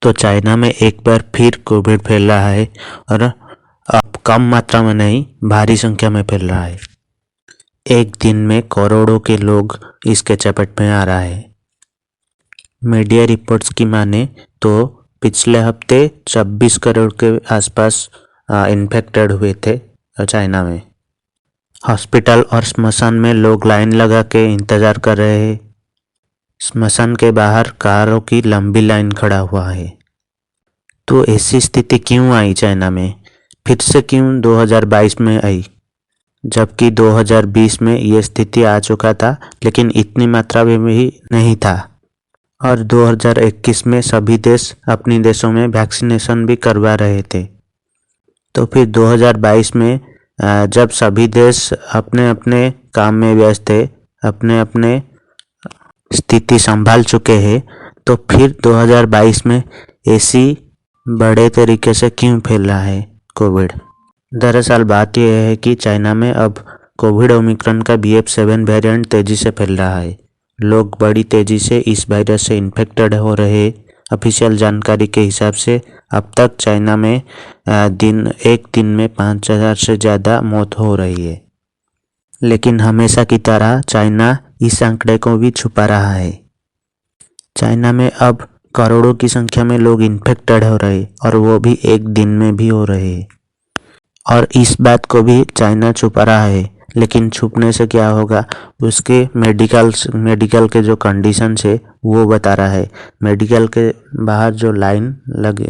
तो चाइना में एक बार फिर कोविड फैल रहा है और अब कम मात्रा में नहीं, भारी संख्या में फैल रहा है। एक दिन में करोड़ों के लोग इसके चपेट में आ रहा है। मीडिया रिपोर्ट्स की माने तो पिछले हफ्ते 26 करोड़ के आसपास इन्फेक्टेड हुए थे चाइना में। हॉस्पिटल और स्मशान में लोग लाइन लगा के इंतज़ार कर रहे हैं। स्मशान के बाहर कारों की लंबी लाइन खड़ा हुआ है। तो ऐसी स्थिति क्यों आई चाइना में? फिर से क्यों 2022 में आई? जबकि 2020 में ये स्थिति आ चुका था, लेकिन इतनी मात्रा में भी नहीं था। और 2021 में सभी देश अपने देशों में वैक्सीनेशन भी करवा रहे थे। तो फिर 2022 में जब सभी देश अपने अपने काम में व्यस्त थे, अपने अपने स्थिति संभाल चुके हैं, तो फिर 2022 में ऐसी बड़े तरीके से क्यों फैल रहा है कोविड? दरअसल बात यह है कि चाइना में अब कोविड ओमिक्रॉन का BF.7 वेरिएंट तेजी से फैल रहा है। लोग बड़ी तेजी से इस वायरस से इन्फेक्टेड हो रहे। ऑफिशियल जानकारी के हिसाब से अब तक चाइना में एक दिन में 5000 से ज़्यादा मौत हो रही है। लेकिन हमेशा की तरह चाइना इस आंकड़े को भी छुपा रहा है। चाइना में अब करोड़ों की संख्या में लोग इन्फेक्टेड हो रहे और वो भी एक दिन में भी हो रहे। और इस बात को भी चाइना छुपा रहा है, लेकिन छुपने से क्या होगा, उसके मेडिकल के जो कंडीशन है वो बता रहा है। मेडिकल के बाहर जो लाइन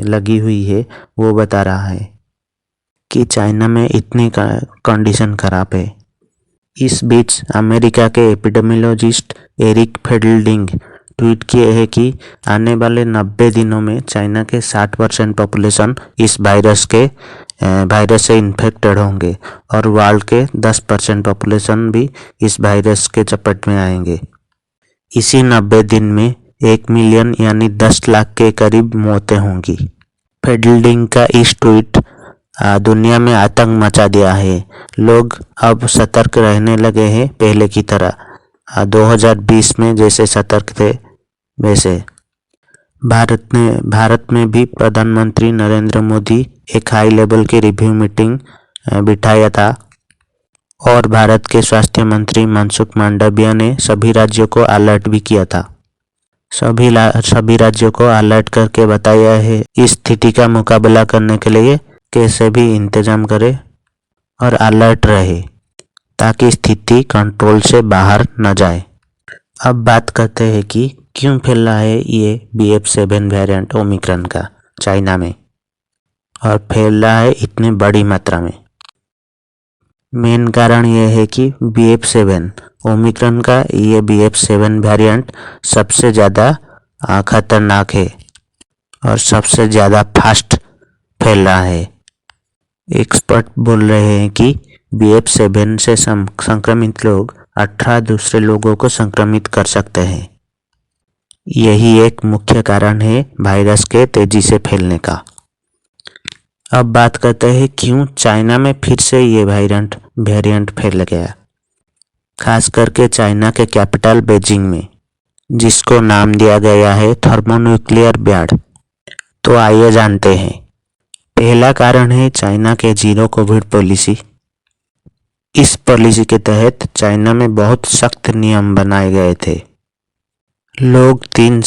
लगी हुई है वो बता रहा है कि चाइना में इतनी कंडीशन खराब है। इस बीच अमेरिका के एपिडेमियोलॉजिस्ट एरिक फेल्डिंग ट्वीट किए हैं कि आने वाले 90 दिनों में चाइना के 60% पॉपुलेशन इस वायरस से इन्फेक्टेड होंगे और वर्ल्ड के 10% पॉपुलेशन भी इस वायरस के चपेट में आएंगे। इसी 90 दिन में 1 मिलियन यानी 10 लाख के करीब मौतें होंगी। फेल्डिंग का इस ट्वीट दुनिया में आतंक मचा दिया है। लोग अब सतर्क रहने लगे हैं पहले की तरह। 2020 में जैसे सतर्क थे वैसे। भारत में भी प्रधानमंत्री नरेंद्र मोदी एक हाई लेवल की रिव्यू मीटिंग बिठाया था और भारत के स्वास्थ्य मंत्री मनसुख मांडविया ने सभी राज्यों को अलर्ट भी किया था। सभी राज्यों को अलर्ट करके बताया है इस स्थिति का मुकाबला करने के लिए कैसे भी इंतजाम करे और अलर्ट रहे ताकि स्थिति कंट्रोल से बाहर न जाए। अब बात करते हैं कि क्यों फैल रहा है ये BF.7 वेरिएंट ओमिक्रॉन का चाइना में और फैल रहा है इतनी बड़ी मात्रा में। मेन कारण यह है कि BF.7 ओमिक्रॉन का ये BF.7 वेरिएंट सबसे ज़्यादा खतरनाक है और सबसे ज़्यादा फास्ट फैल रहा है। एक्सपर्ट बोल रहे हैं कि BF.7 से संक्रमित लोग 18 दूसरे लोगों को संक्रमित कर सकते हैं। यही एक मुख्य कारण है वायरस के तेजी से फैलने का। अब बात करते हैं क्यों चाइना में फिर से ये वेरिएंट फैल गया, खास करके चाइना के कैपिटल बीजिंग में, जिसको नाम दिया गया है थर्मोन्यूक्लियर वार। तो आइए जानते हैं। पहला कारण है चाइना के जीरो कोविड पॉलिसी। इस पॉलिसी के तहत चाइना में बहुत सख्त नियम बनाए गए थे। लोग 3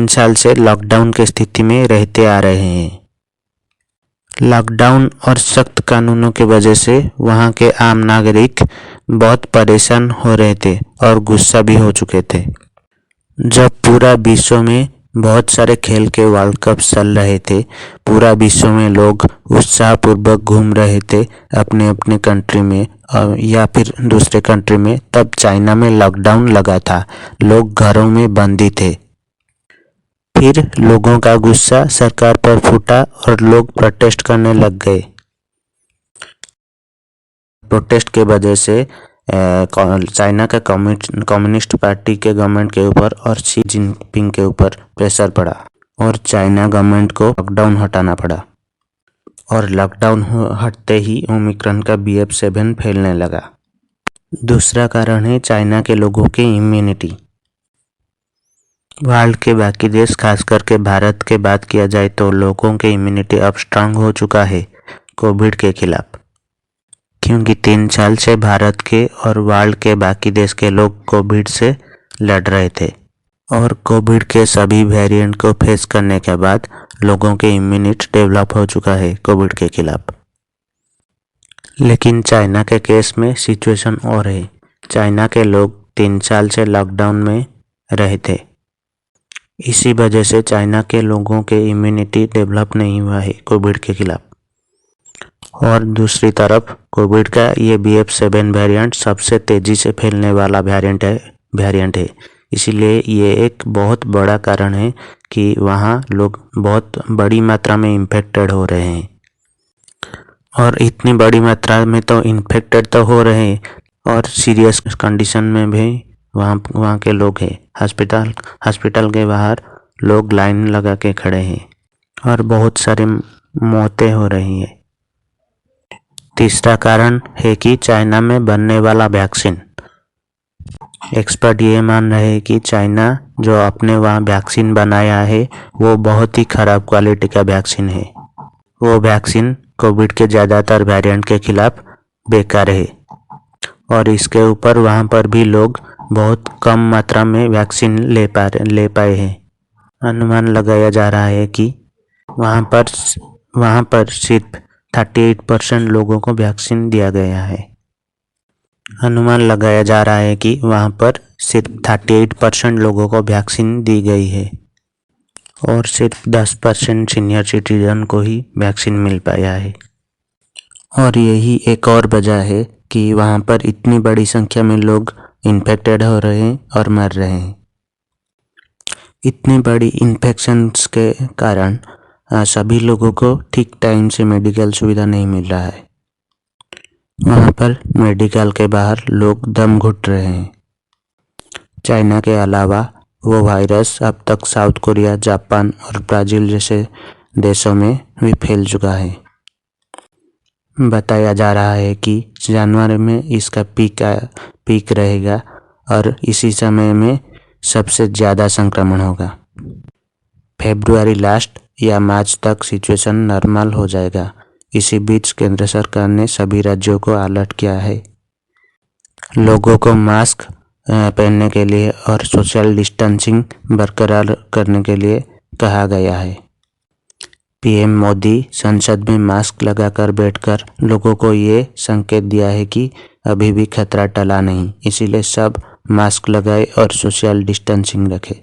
साल से लॉकडाउन की स्थिति में रहते आ रहे हैं। लॉकडाउन और सख्त कानूनों की वजह से वहां के आम नागरिक बहुत परेशान हो रहे थे और गुस्सा भी हो चुके थे। जब पूरा विश्व में बहुत सारे खेल के वर्ल्ड कप चल रहे थे, पूरा विश्व में लोग उत्साहपूर्वक घूम रहे थे अपने अपने कंट्री में या फिर दूसरे कंट्री में, तब चाइना में लॉकडाउन लगा था। लोग घरों में बंदी थे। फिर लोगों का गुस्सा सरकार पर फूटा और लोग प्रोटेस्ट करने लग गए। प्रोटेस्ट के वजह से चाइना का कम्युनिस्ट पार्टी के गवर्नमेंट के ऊपर और शी जिनपिंग के ऊपर प्रेशर पड़ा और चाइना गवर्नमेंट को लॉकडाउन हटाना पड़ा। और लॉकडाउन हटते ही ओमिक्रॉन का BF.7 फैलने लगा। दूसरा कारण है चाइना के लोगों की इम्यूनिटी। वर्ल्ड के बाकी देश खास करके भारत के बात किया जाए तो लोगों की इम्यूनिटी अब स्ट्रांग हो चुका है कोविड के खिलाफ, क्योंकि 3 साल से भारत के और वर्ल्ड के बाकी देश के लोग कोविड से लड़ रहे थे और कोविड के सभी वेरिएंट को फेस करने के बाद लोगों के इम्यूनिटी डेवलप हो चुका है कोविड के खिलाफ। लेकिन चाइना के केस में सिचुएशन और है। चाइना के लोग 3 साल से लॉकडाउन में रहे थे, इसी वजह से चाइना के लोगों के इम्यूनिटी डेवलप नहीं हुआ है कोविड के खिलाफ। और दूसरी तरफ कोविड का ये BF7 वेरिएंट सबसे तेज़ी से फैलने वाला वेरिएंट है। इसीलिए ये एक बहुत बड़ा कारण है कि वहाँ लोग बहुत बड़ी मात्रा में इन्फेक्टेड हो रहे हैं। और इतनी बड़ी मात्रा में तो इन्फेक्टेड तो हो रहे हैं और सीरियस कंडीशन में भी वहाँ के लोग हैं। हॉस्पिटल के बाहर लोग लाइन लगा के खड़े हैं और बहुत सारी मौतें हो रही हैं। तीसरा कारण है कि चाइना में बनने वाला वैक्सीन। एक्सपर्ट ये मान रहे हैं कि चाइना जो अपने वहाँ वैक्सीन बनाया है वो बहुत ही ख़राब क्वालिटी का वैक्सीन है। वो वैक्सीन कोविड के ज़्यादातर वेरिएंट के खिलाफ बेकार है और इसके ऊपर वहाँ पर भी लोग बहुत कम मात्रा में वैक्सीन ले पाए हैं। अनुमान लगाया जा रहा है कि वहाँ पर सिर्फ 38% लोगों को वैक्सीन दिया गया है। अनुमान लगाया जा रहा है कि वहाँ पर सिर्फ 38% लोगों को वैक्सीन दी गई है और सिर्फ 10% सीनियर सिटीजन को ही वैक्सीन मिल पाया है। और यही एक और वजह है कि वहाँ पर इतनी बड़ी संख्या में लोग इन्फेक्टेड हो रहे हैं और मर रहे हैं। इतनी बड़ी इन्फेक्शंस के कारण सभी लोगों को ठीक टाइम से मेडिकल सुविधा नहीं मिल रहा है। वहाँ पर मेडिकल के बाहर लोग दम घुट रहे हैं। चाइना के अलावा वो वायरस अब तक साउथ कोरिया, जापान और ब्राज़ील जैसे देशों में भी फैल चुका है। बताया जा रहा है कि जनवरी में इसका पीक रहेगा और इसी समय में सबसे ज़्यादा संक्रमण होगा। फरवरी लास्ट या मार्च तक सिचुएशन नॉर्मल हो जाएगा। इसी बीच केंद्र सरकार ने सभी राज्यों को अलर्ट किया है। लोगों को मास्क पहनने के लिए और सोशल डिस्टेंसिंग बरकरार करने के लिए कहा गया है। PM मोदी संसद में मास्क लगाकर बैठकर लोगों को ये संकेत दिया है कि अभी भी खतरा टला नहीं, इसीलिए सब मास्क लगाए और सोशल डिस्टेंसिंग रखें।